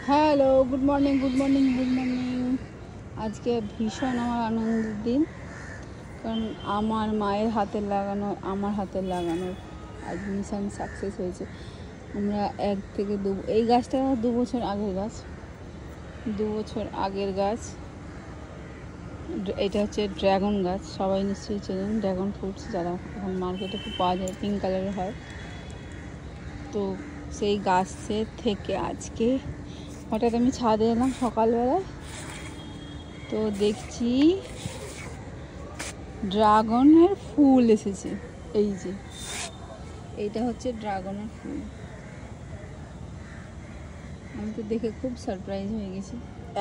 Hello, good morning good morning good morning. আজকে ভীষণ আমার আনন্দের দিন, কারণ আমার মায়ের হাতের লাগানো, আমার হাতের লাগানোর আজ মিশন সাকসেস হয়েছে। আমরা 1 থেকে 2, এই গাছটা 2 বছর আগের গাছ, 2 বছর আগের গাছ। এটা হচ্ছে ড্রাগন গাছ, সবাই নিশ্চয়ই চেনেন ড্রাগন ফ্রুটস, যারা এখন মার্কেটে খুব পাওয়া যায়, পিঙ্ক কালারের হয়। তো সেই গাছের থেকে আজকে হঠাৎ আমি ছাদে এলাম সকালবেলায়, তো দেখছি ড্রাগনের ফুল এসেছে। এই যে এইটা হচ্ছে ড্রাগনের ফুল। আমি তো দেখে খুব সারপ্রাইজ হয়ে গেছি।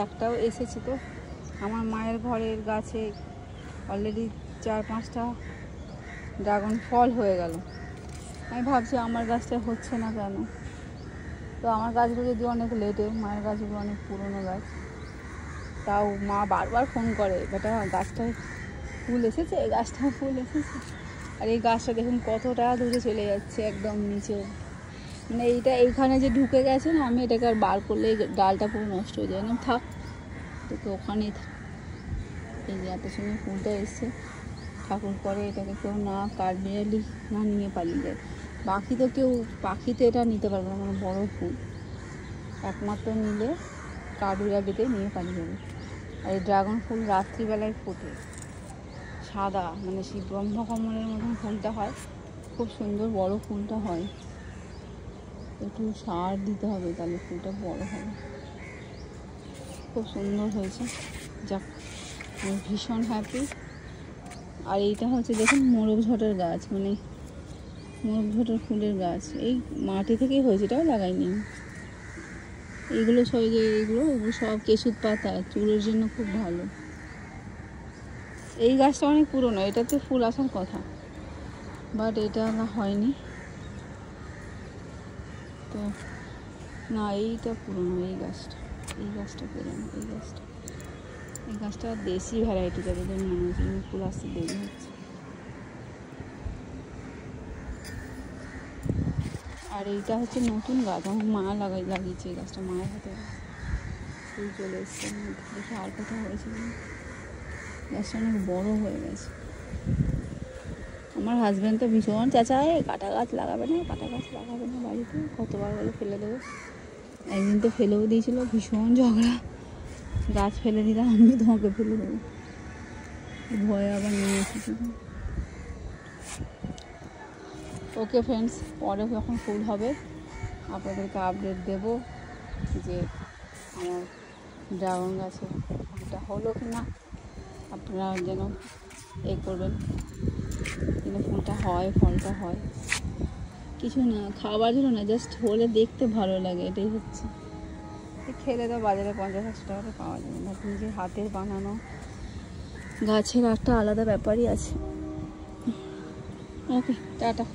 একটাও এসেছে, তো আমার মায়ের ঘরের গাছে অলরেডি 4-5টা ড্রাগন ফল হয়ে গেল। আমি ভাবছি আমার গাছটা হচ্ছে না কেন। তো আমার গাছগুলো যদি অনেক লেটে, মায়ের গাছগুলো অনেক পুরনো গাছ, তাও মা বারবার ফোন করে, বেটা গাছটায় ফুল এসেছে, এই গাছটায় ফুল এসেছে। আর এই গাছটা দেখুন কতটা দূরে চলে যাচ্ছে, একদম নিচে। মানে এইখানে যে ঢুকে গেছে না, আমি এটাকে আর বার করলে ডালটা পুরো নষ্ট হয়ে যায় না, থাক তোকে ওখানেই থাক। এই যে এত সময় ফুলটা এসছে, ঠাকুর করে এটাকে কেউ না কাটবিড়ালি না নিয়ে পালিয়ে যায়। পাখি তো এটা নিতে পারবে না, মানে বড়ো ফুল একমাত্র নিলে কাঠবিড়ালিতে নিয়ে পালিয়ে যাবে। আর এই ড্রাগন ফুল রাত্রিবেলায় ফোটে, সাদা, মানে সেই ব্রহ্মকমলের মতন ফুলটা হয়, খুব সুন্দর বড় ফুলটা হয়। একটু সার দিতে হবে, তাহলে ফুলটা বড় হবে। খুব সুন্দর হয়েছে, যাক আমি ভীষণ হ্যাপি। আর এইটা হচ্ছে দেখুন মোরগঝটের গাছ, মানে মোরগঝটের ফুলের গাছ, এই মাটি থেকেই হয়েছে, এটাও লাগাইনি। এইগুলো সব এগুলো সব কেশুর পাতা, চুলের জন্য খুব ভালো। এই গাছটা অনেক পুরনো, এটাতে ফুল আসার কথা, বাট এটা না হয়নি। তো না, এইটা পুরনো, এই গাছটা পুরনো। এই গাছটা দেশি ভ্যারাইটি, যাদের মনে হচ্ছে ফুল আসতে দেরি হচ্ছে। আর এইটা হচ্ছে নতুন গাছ, আমার মা লাগিয়েছে এই গাছটা, মায়ের হাতে ফুল চলে এসছে। দেখে আর কোথাও হয়েছিল, গাছটা অনেক বড়ো হয়ে গেছে। আমার হাজব্যান্ড তো ভীষণ চাচায়, কাটা গাছ লাগাবে না বাড়িতে, কতবার বলে ফেলে দেবো। একদিন তো ফেলেও দিয়েছিল, ভীষণ ঝগড়া, গাছ ফেলে দিলাম, আমি তোমাকে ফেলে দেবো, ভয়ে আবার নিয়ে এসেছি। ওকে ফ্রেন্ডস, পরে যখন ফুল হবে আপনাদেরকে আপডেট দেব যে আমার ড্রাগন গাছের ফুলটা হলো কি না। আপনারা যেন করবেন, যেন ফুলটা হয়, ফলটা হয়। কিছু না, খাবার জন্য না, জাস্ট হলে দেখতে ভালো লাগে, এটাই হচ্ছে। খেলে তো বাজারে 50-60 টাকা পাওয়া যাবে না, নিজের হাতের বানানো গাছের একটা আলাদা ব্যাপারই আছে। ওকে, টাটা।